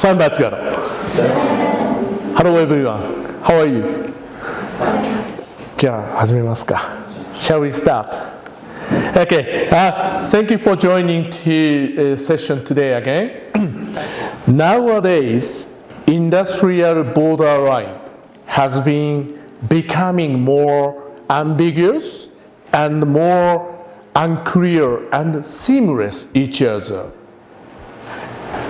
3発から。Hello everyone. How are you? じゃあ始めますか。Shall we start? Okay. Thank you for joining the session today again. Nowadays, industrial borderline has been becoming more ambiguous and more unclear and seamless each other.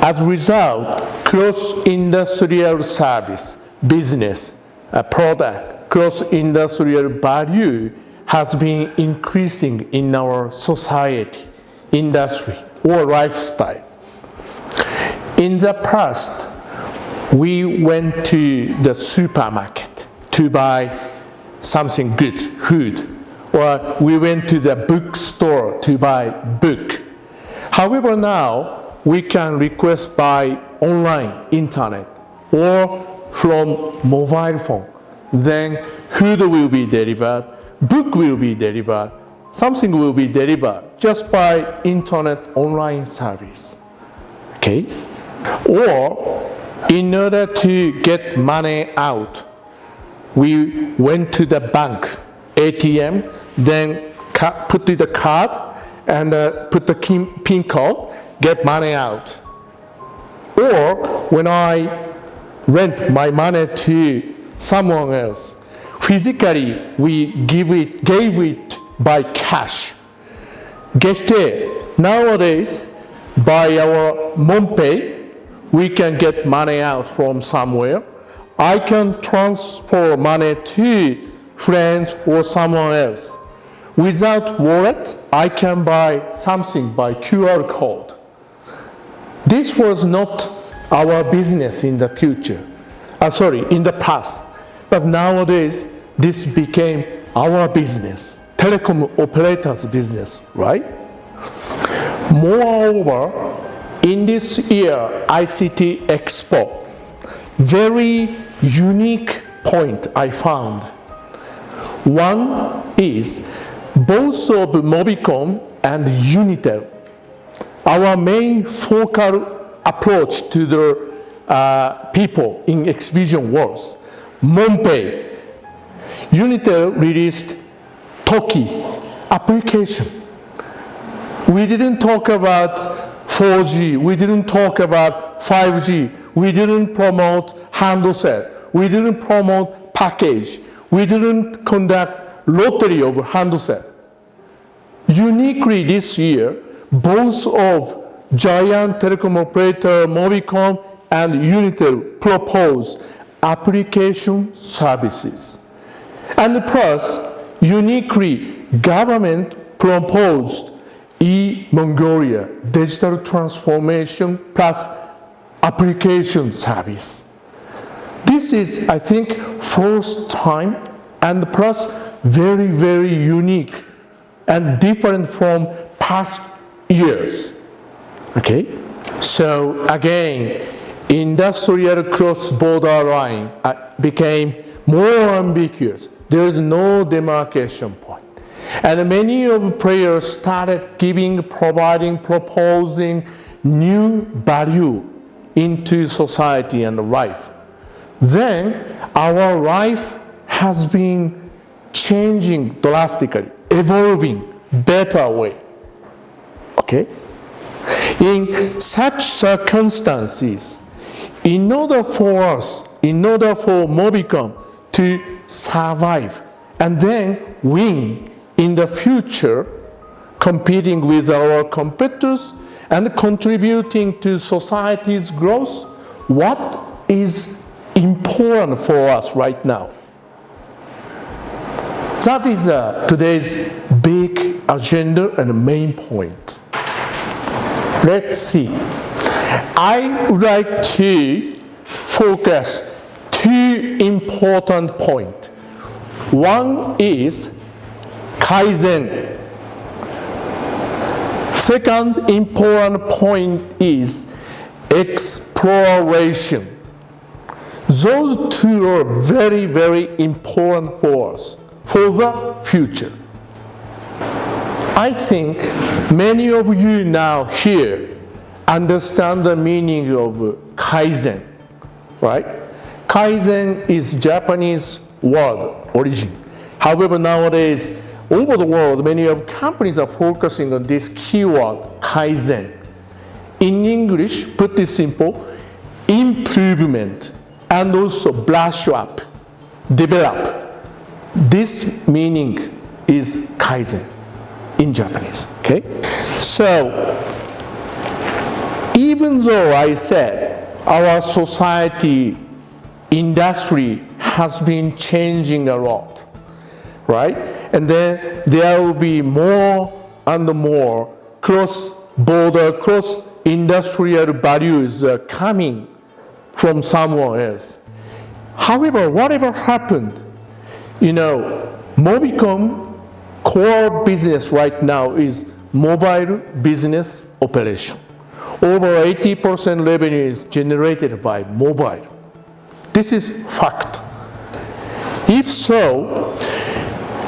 As a result, cross-industrial service, business, product, cross-industrial value has been increasing in our society, industry, or lifestyle. In the past, we went to the supermarket to buy something good, food, or we went to the bookstore to buy book. However, now we can request by online, internet, or from mobile phone. Then food will be delivered, book will be delivered, something will be delivered just by internet online service. Okay? Or in order to get money out, we went to the bank, ATM, then put the card and put the PIN code, get money out. Or when I lent my money to someone else, physically we gave it by cash. Nowadays, by our MobiCom, we can get money out from somewhere. I can transfer money to friends or someone else. Without wallet, I can buy something by QR code. This was not our business in the in the past. But nowadays, this became our business, telecom operators' business, right? Moreover, in this year, ICT Expo, very unique point I found. One is both of MobiCom and Unitel. Our main focal approach to the people in exhibition was MobiCom. Unitel released Toki application. We didn't talk about 4G, we didn't talk about 5G, we didn't promote handset, we didn't promote package, we didn't conduct lottery of handset. Uniquely this year, both of giant telecom operator MobiCom and Unitel proposed application services. And plus, uniquely, government proposed e-Mongolia, digital transformation plus application service. This is, I think, first time and plus very, very unique and different from past years. Okay? So again, industrial cross-border line became more ambiguous. There is no demarcation point. And many of players started proposing new value into society and life. Then our life has been changing drastically, evolving better way. Okay? In such circumstances, in order for MobiCom to survive and then win in the future, competing with our competitors and contributing to society's growth, what is important for us right now? That is today's big agenda and main point. Let's see. I would like to focus two important points. One is KAIZEN. Second important point is exploration. Those two are very, very important for us, for the future. I think many of you now here understand the meaning of KAIZEN, right? KAIZEN is Japanese word origin. However, nowadays, over the world, many of companies are focusing on this keyword, KAIZEN. In English, put it simple, improvement and also brush up, develop. This meaning is KAIZEN in Japanese, okay? So, even though I said our society, industry has been changing a lot, right? And then there will be more and more cross-border, cross-industrial values coming from somewhere else. However, whatever happened, MobiCom core business right now is mobile business operation. Over 80% revenue is generated by mobile. This is fact. If so,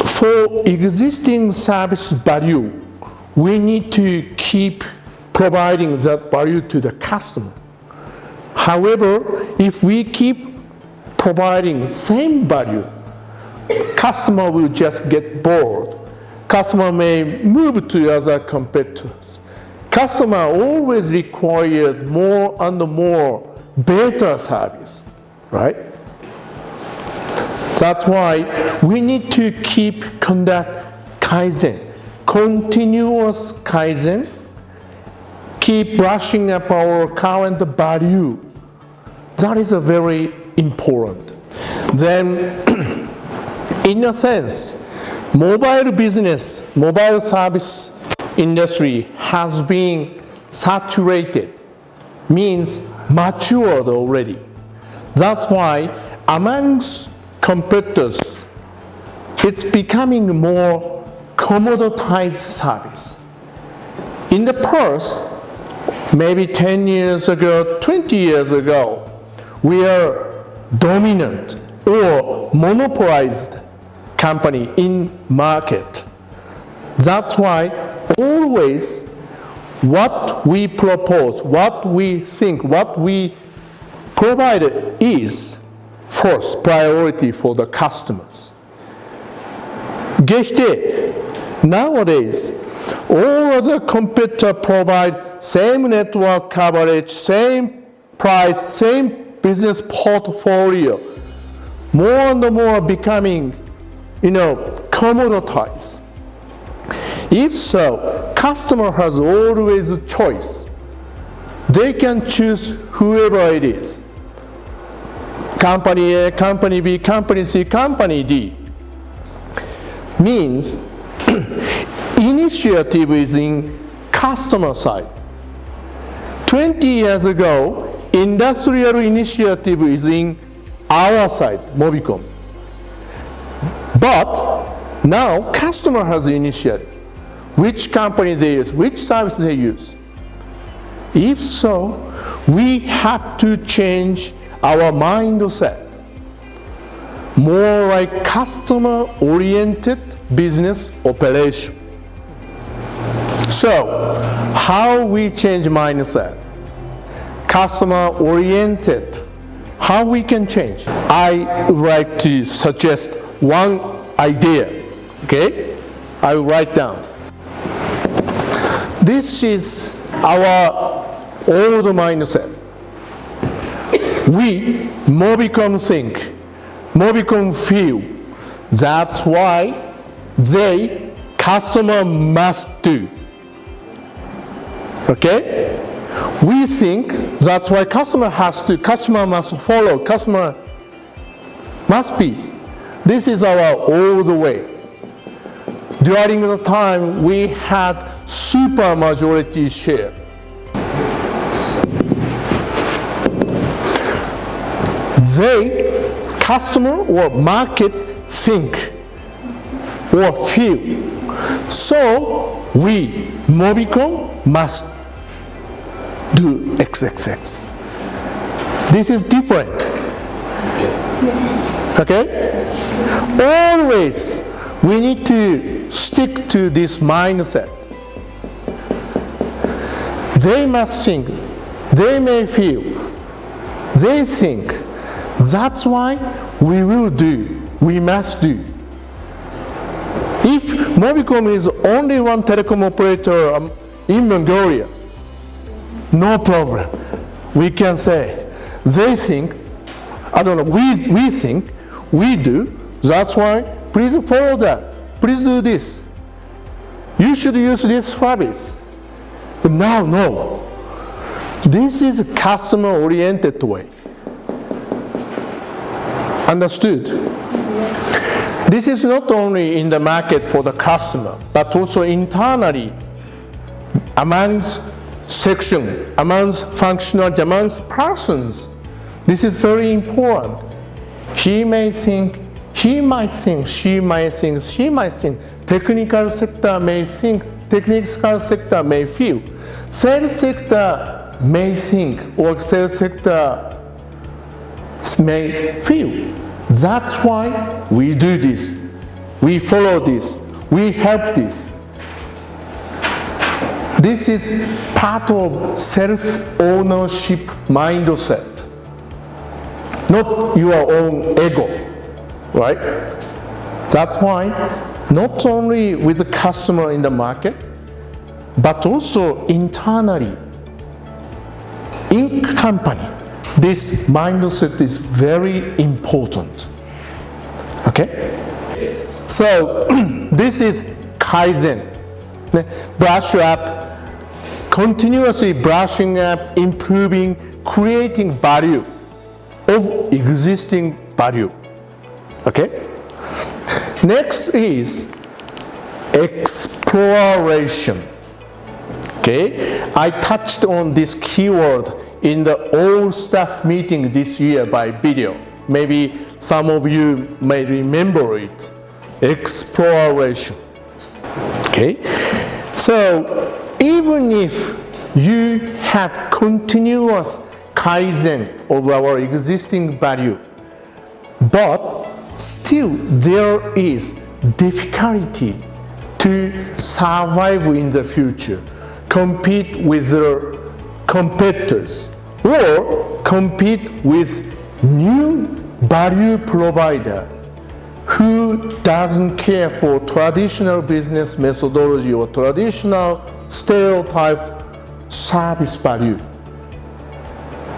for existing service value, we need to keep providing that value to the customer. However, if we keep providing same value, customer will just get bored. Customer may move to other competitors. Customer always requires more and more better service, right? That's why we need to conduct KAIZEN, continuous KAIZEN, keep brushing up our current value. That is a very important. Then, in a sense, mobile business, mobile service industry has been saturated, means matured already. That's why amongst competitors, it's becoming more commoditized service. In the past, maybe 10 years ago, 20 years ago, we are dominant or monopolized company in market. That's why always what we propose, what we think, what we provide is first priority for the customers. Nowadays, all other competitors provide same network coverage, same price, same business portfolio, more and more becoming, commoditized. If so, customer has always a choice. They can choose whoever it is. Company A, company B, company C, company D. Means initiative is in customer side. 20 years ago, industrial initiative is in our side, MobiCom. But now customer has initiative. Which company they use, which service they use. If so, we have to change our mindset. More like customer-oriented business operation. So, how we change mindset? Customer-oriented. How we can change? I would like to suggest one idea. Okay? I will write down. This is our old mindset. We, MobiCom think, MobiCom feel. That's why customer must do. Okay? We think that's why customer must follow, customer must be. This is our old way. During the time we had super majority share. Customer or market think or feel. So we, MobiCom, must do XXX. This is different. Yes. Okay? Always we need to stick to this mindset. They must think, they may feel, They think that's why we must do. If MobiCom is only one telecom operator in Mongolia, no problem. We can say, they think, I don't know, we think, we do, that's why, please follow that, please do this. You should use this service. But now, no. This is a customer-oriented way. Understood? Yes. This is not only in the market for the customer, but also internally amongst section, amongst functionality, amongst persons. This is very important. He might think, she might think, technical sector may think, technical sector may feel, sales sector may think, or sales sector may feel. That's why we do this, we follow this, we help this. This is part of self-ownership mindset, not your own ego, right? That's why not only with the customer in the market, but also internally in company, this mindset is very important. Okay? So this is Kaizen. Brush up, continuously brushing up, improving, creating value of existing value. Okay? Next is exploration. Okay? I touched on this keyword in the all staff meeting this year by video. Maybe some of you may remember it. Exploration. Okay? So even if you have continuous Kaizen of our existing value, but still there is difficulty to survive in the future, compete with the competitors, or compete with new value provider who doesn't care for traditional business methodology or traditional stereotype service value,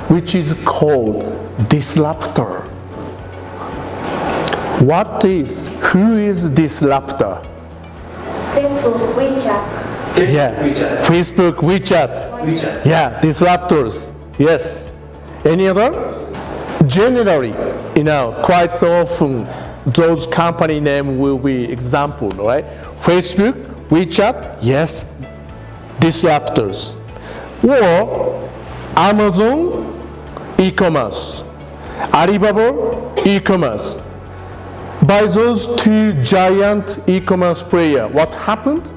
which is called disruptor. Who is disruptor? Facebook, WeChat. Yeah, WeChat. Facebook, WeChat. Yeah, disruptors. Yes. Any other? Generally, quite often those company name will be example, right? Facebook, WeChat, yes, disruptors. Or Amazon, e-commerce. Alibaba, e-commerce. By those two giant e-commerce players, what happened?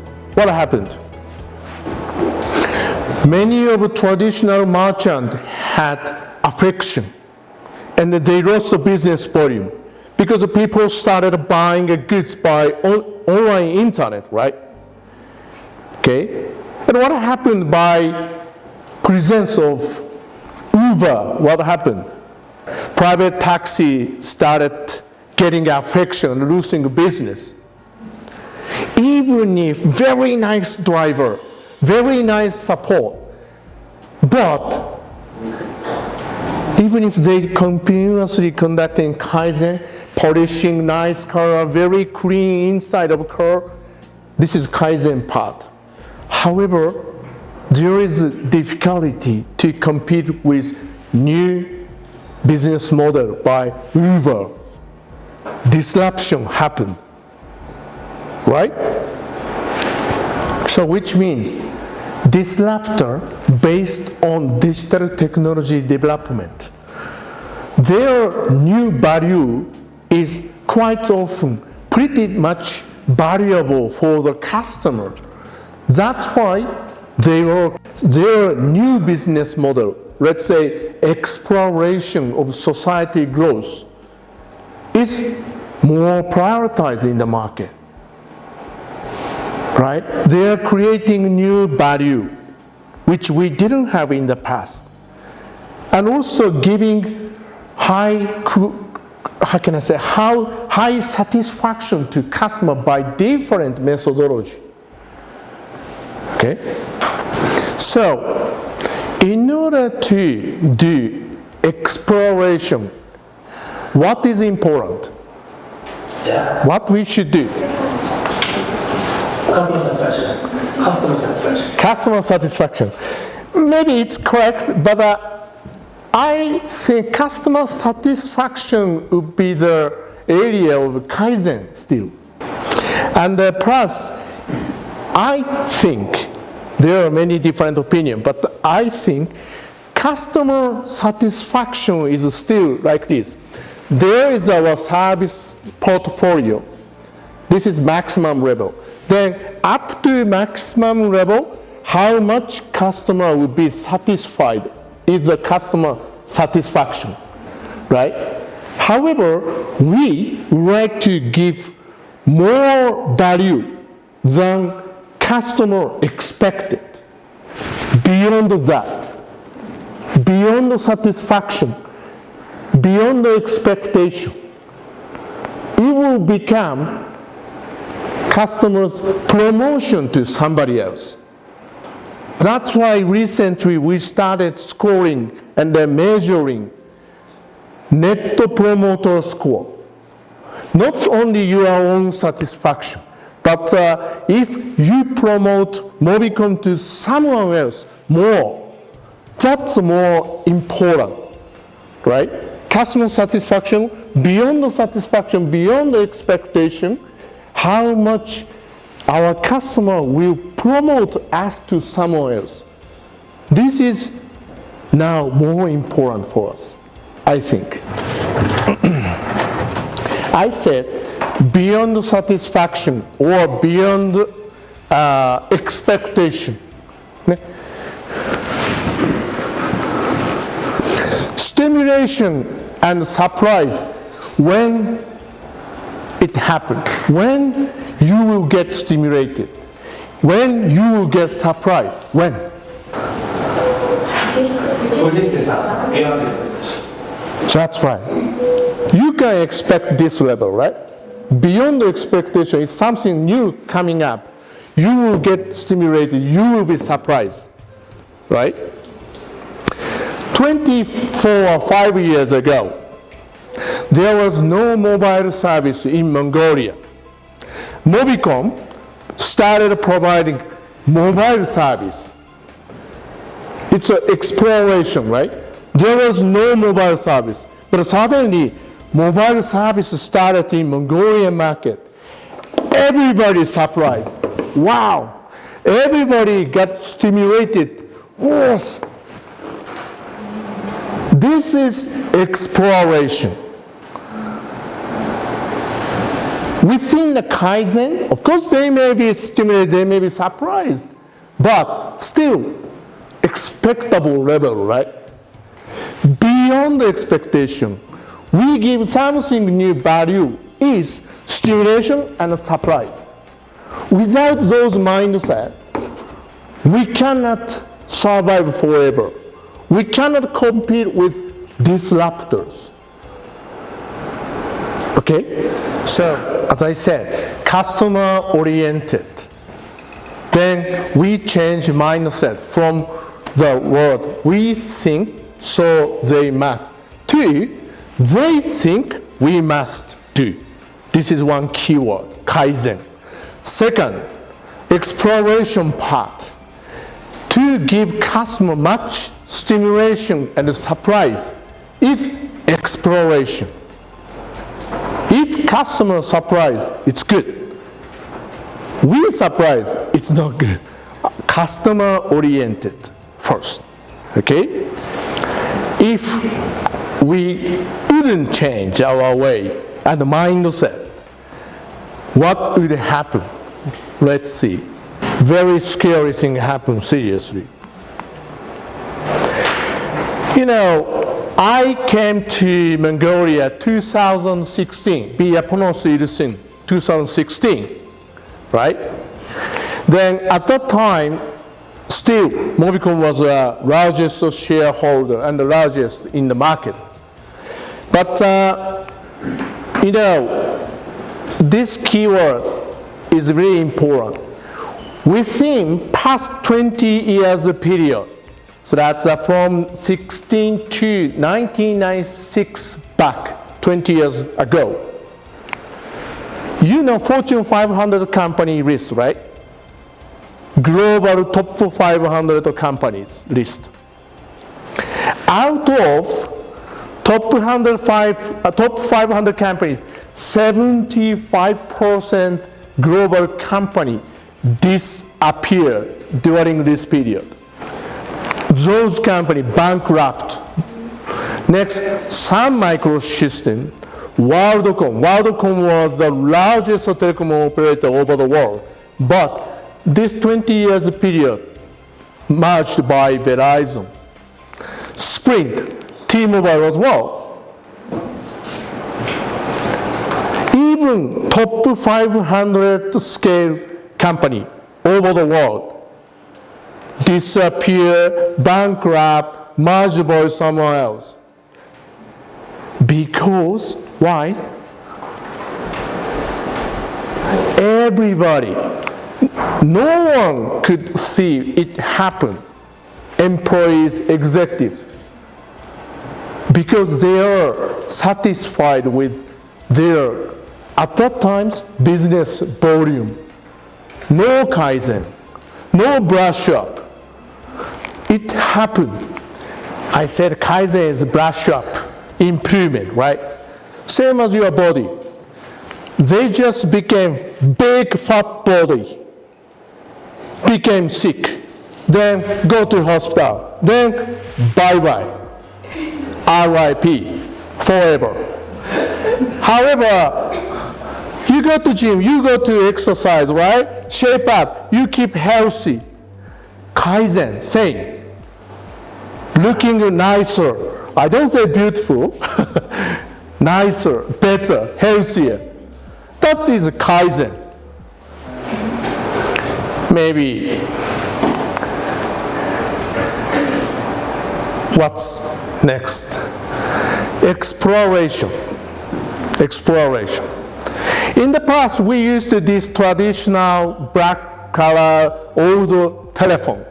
Many of the traditional merchants had affliction, and they lost the business volume because the people started buying goods by online internet, right? Okay, and what happened by presence of Uber? What happened? Private taxi started getting affliction, losing business. Even if very nice driver, very nice support, but even if they continuously conducting Kaizen, polishing nice car, very clean inside of car, this is Kaizen part. However, there is a difficulty to compete with new business model by Uber. Disruption happened, right? So which means disruptor based on digital technology development. Their new value is quite often pretty much valuable for the customer. That's why their new business model, let's say exploration of society growth, is more prioritized in the market, right? They are creating new value, which we didn't have in the past. and also giving high satisfaction to customer by different methodology. Okay? So, in order to do exploration, what is important? What we should do? Customer satisfaction. Customer satisfaction. Customer satisfaction. Maybe it's correct, but I think customer satisfaction would be the area of KAIZEN still. And plus, I think there are many different opinions, but I think customer satisfaction is still like this. There is our service portfolio. This is maximum level. Then up to maximum level, how much customer will be satisfied is the customer satisfaction, right? However, we would like to give more value than customer expected. Beyond that, beyond the satisfaction, beyond the expectation, it will become customers' promotion to somebody else. That's why recently we started scoring and measuring Net Promoter Score. Not only your own satisfaction, but if you promote MobiCom to someone else more, that's more important, right? Customer satisfaction, beyond the expectation, how much our customer will promote us to someone else. This is now more important for us, I think. I said beyond the satisfaction or beyond expectation. Stimulation and surprise when it happens, when you will get stimulated, when you will get surprised, when? That's right. You can expect this level, right? Beyond the expectation, it's something new coming up. You will get stimulated, you will be surprised, right? 24 or 5 years ago, there was no mobile service in Mongolia. MobiCom started providing mobile service. It's an exploration, right? There was no mobile service, but suddenly mobile service started in Mongolian market. Everybody surprised. Wow! Everybody got stimulated. Yes. This is exploration. Within the KAIZEN, of course they may be stimulated, they may be surprised, but still expectable level, right? Beyond the expectation, we give something new value is stimulation and surprise. Without those mindset, we cannot survive forever. We cannot compete with disruptors. Okay? So, as I said, customer-oriented. Then we change mindset from the word we think, so they must, to they think we must do. This is one keyword, KAIZEN. Second, exploration part. To give customer much stimulation and surprise is exploration. If customer surprise, it's good. We surprise, it's not good. Customer oriented first, okay? If we wouldn't change our way and mindset, what would happen? Let's see. Very scary thing happened seriously. You know, I came to Mongolia 2016, via Ponos 2016, right? Then at that time, Still, MobiCom was the largest shareholder and the largest in the market. But, this keyword is really important. Within past 20 years period, so that's from 16 to 1996 back, 20 years ago. You know Fortune 500 company list, right? Global top 500 companies list. Out of top 500 companies, 75% global company disappeared during this period. Those companies bankrupt. Next, Sun Microsystem, WorldCom. WorldCom was the largest telecom operator over the world, but this 20 years period merged by Verizon. Sprint, T-Mobile as well. Even top 500 scale company over the world disappear, bankrupt, merged by someone else. Because, why? Everybody, no one could see it happen. Employees, executives, because they are satisfied with their, at that time, business volume. No Kaizen, no brush up. It happened. I said Kaizen is brush up, improvement, right? Same as your body. They just became big fat body, became sick, then go to hospital, then bye-bye, RIP, forever. However, you go to gym, you go to exercise, right? Shape up, you keep healthy. Kaizen, same. Looking nicer. I don't say beautiful. Nicer, better, healthier. That is Kaizen. Maybe. What's next? Exploration. Exploration. In the past, we used this traditional black color old telephone.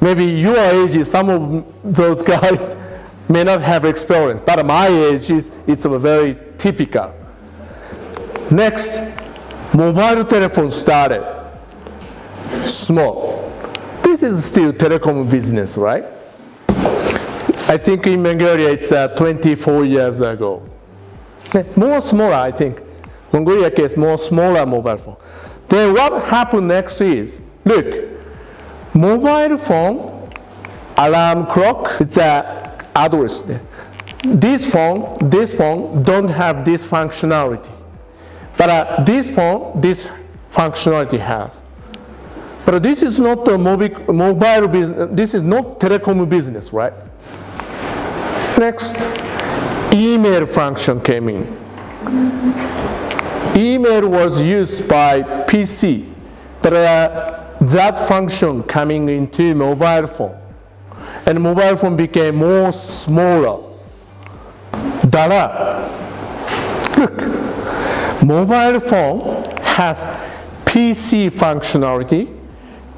Maybe your age, some of those guys may not have experience, but my age, it's very typical. Next, mobile telephone started. Small. This is still telecom business, right? I think in Mongolia it's 24 years ago. More smaller, I think. Mongolia case, more smaller mobile phone. Then what happened next is, look, mobile phone, alarm clock, it's an address. This phone don't have this functionality. But this phone, this functionality has. But this is not a mobile business, this is not telecom business, right? Next, email function came in. Email was used by PC, but that function coming into mobile phone. And mobile phone became more smaller. Look, mobile phone has PC functionality,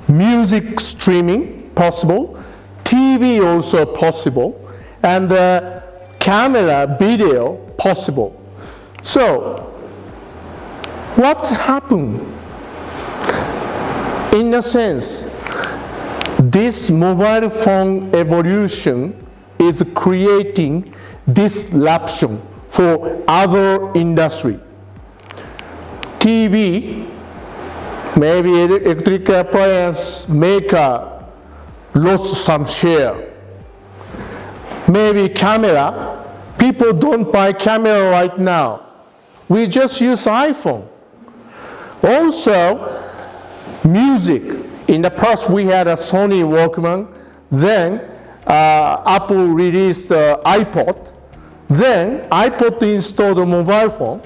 music streaming possible, TV also possible, and camera, video possible. So, what happened? In a sense, this mobile phone evolution is creating disruption for other industry. TV, maybe electric appliance maker lost some share. Maybe camera, people don't buy camera right now. We just use iPhone. Also, music. In the past, we had a Sony Walkman. Then Apple released iPod. Then iPod installed a mobile phone.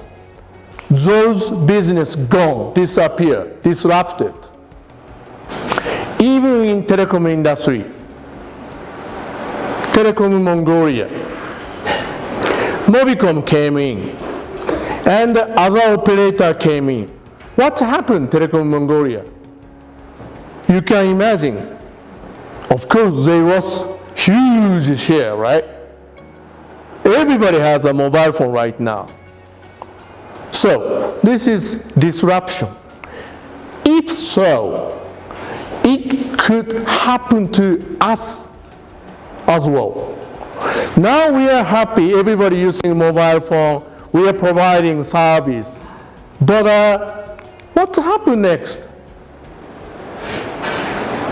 Those business gone, disappeared, disrupted. even in telecom industry, Telecom Mongolia, MobiCom came in, and other operator came in. What happened, Telecom Mongolia? You can imagine. Of course, there was huge share, right? Everybody has a mobile phone right now. So, this is disruption. If so, it could happen to us as well. Now we are happy, everybody using mobile phone, we are providing service. But what happened next?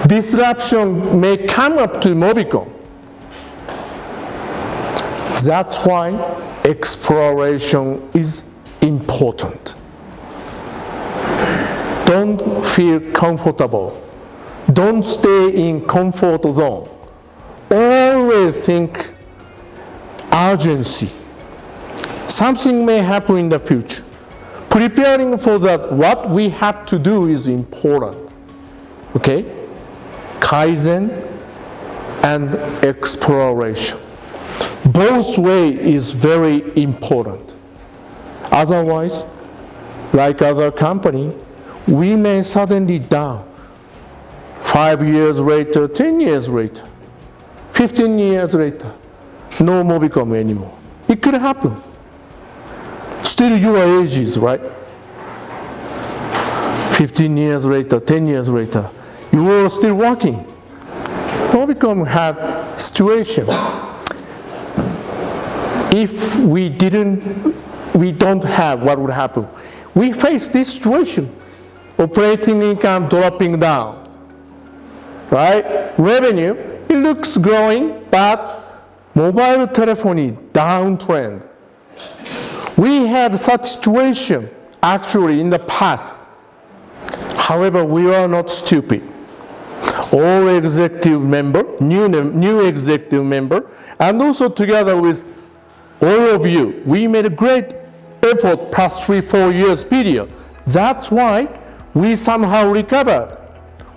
Disruption may come up to MobiCom. That's why exploration is important. Don't feel comfortable. Don't stay in comfort zone. Always think urgency. Something may happen in the future. Preparing for that, what we have to do is important. Okay? Kaizen and exploration. Both ways is very important. Otherwise, like other company, we may suddenly down. 5 years later, 10 years later, 15 years later, no MobiCom anymore. It could happen. Still your age is, right? 15 years later, 10 years later, you were still working. MobiCom had situation. If we don't have, what would happen? We face this situation. Operating income dropping down, right? Revenue, it looks growing, but mobile telephony downtrend. We had such situation actually in the past. However, we are not stupid. All executive member, new executive member, and also together with all of you, we made a great effort past 3-4 years period. That's why we somehow recovered.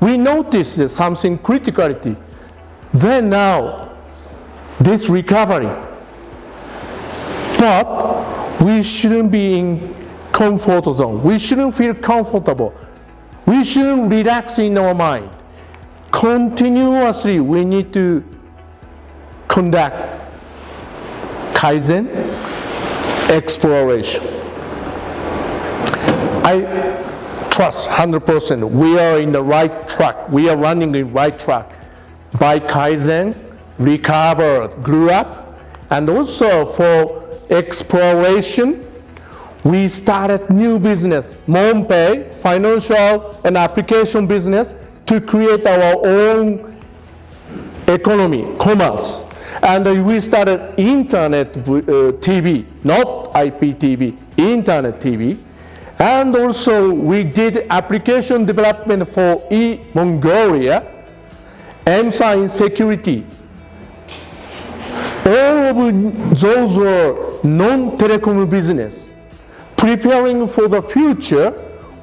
We noticed something criticality. Then now, this recovery. But we shouldn't be in comfort zone. We shouldn't feel comfortable. We shouldn't relax in our mind. Continuously, we need to conduct Kaizen, exploration. I trust 100% we are in the right track. We are running the right track. By Kaizen, recovered, grew up, and also for exploration, we started new business, MonPay, financial and application business, to create our own economy, commerce. And we started internet TV, not IPTV, internet TV. And also we did application development for Mongolia, EMSA in security. All of those were non-telecom business. Preparing for the future,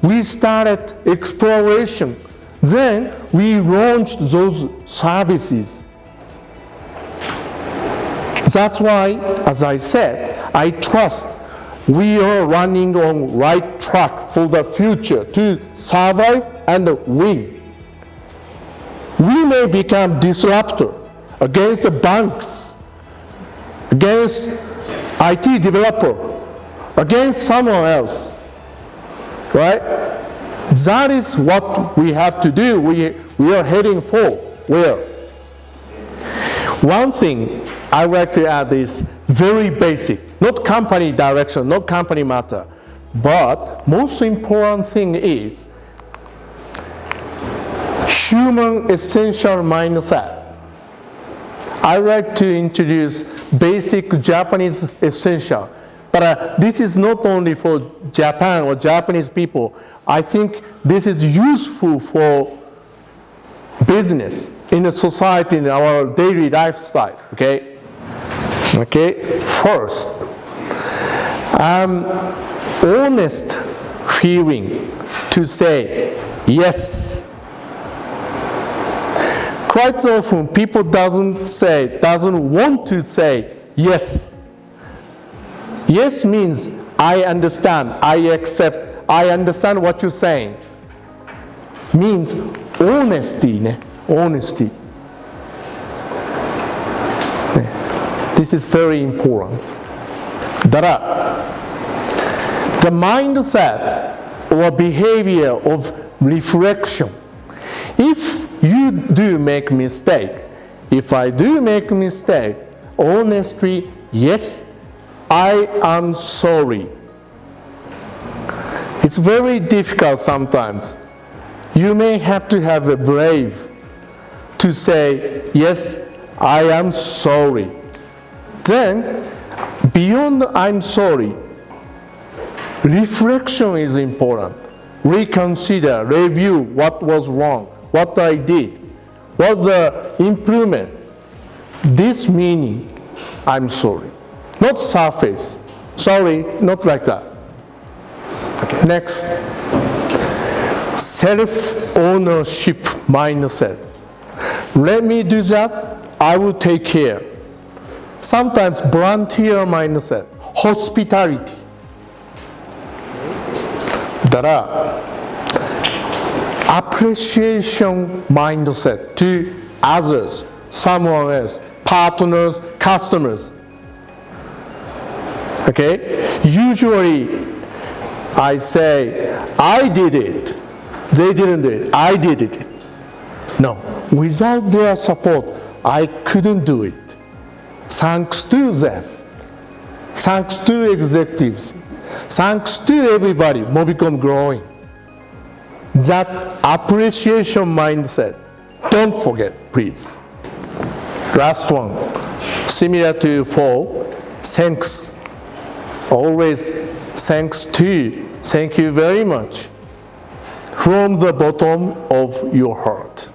we started exploration. Then we launched those services. That's why, as I said, I trust we are running on right track for the future to survive and win. We may become disruptor against the banks, against IT developer, against someone else, right? That is what we have to do. We are heading for where? One thing I would like to add is very basic, not company direction, not company matter, but most important thing is human essential mindset. I would like to introduce basic Japanese essential, but this is not only for Japan or Japanese people. I think this is useful for business, in the society, in our daily lifestyle, okay? Okay, first, honest feeling to say, yes, quite often people doesn't want to say yes. Yes means I understand, I accept, I understand what you're saying. Means honesty, ne? Honesty. This is very important. The mindset or behavior of reflection. If you do make mistake, if I do make mistake, honestly, yes, I am sorry. It's very difficult sometimes. You may have to have a brave to say, yes, I am sorry. Then, beyond I'm sorry, reflection is important. Reconsider, review what was wrong, what I did, what the improvement. This meaning, I'm sorry. Not surface. Sorry, not like that. Okay. Next, self-ownership mindset. Let me do that, I will take care. Sometimes volunteer mindset, hospitality. Appreciation mindset to others, someone else, partners, customers. Okay? Usually, I say, I did it. They didn't do it. I did it. No. Without their support, I couldn't do it. Thanks to them. Thanks to executives. Thanks to everybody, MobiCom growing. That appreciation mindset, don't forget, please. Last one, similar to 4, thanks. Always thanks to, thank you very much. From the bottom of your heart.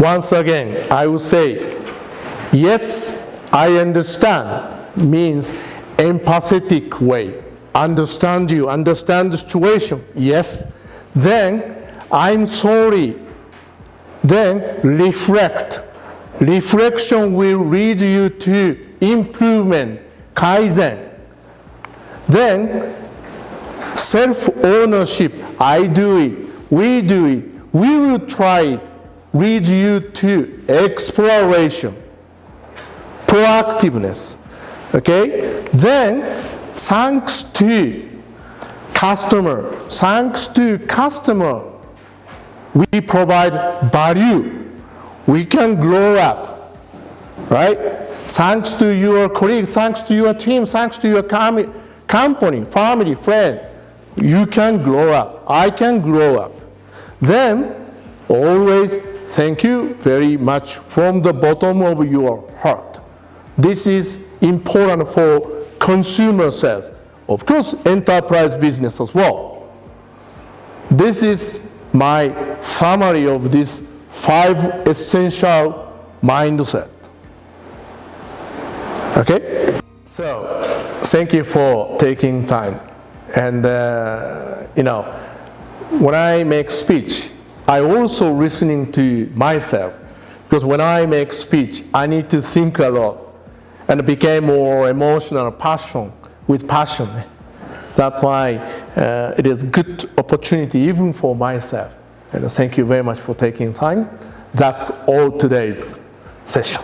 Once again, I will say, yes, I understand means empathetic way. Understand you, understand the situation. Yes. Then, I'm sorry. Then, reflect. Reflection will lead you to improvement, KAIZEN. Then, self-ownership. I do it. We do it. We will try it. Lead you to exploration, proactiveness. Okay? Then, thanks to customer, we provide value. We can grow up, right? Thanks to your colleagues, thanks to your team, thanks to your company, family, friend, you can grow up. I can grow up. Then, always thank you very much from the bottom of your heart. This is important for consumer sales. Of course, enterprise business as well. This is my summary of these 5 essential mindset. Okay? So, thank you for taking time. And, when I make speech, I also listening to myself. Because when I make speech, I need to think a lot and became more emotional, with passion. That's why it is good opportunity even for myself. And thank you very much for taking time. That's all today's session.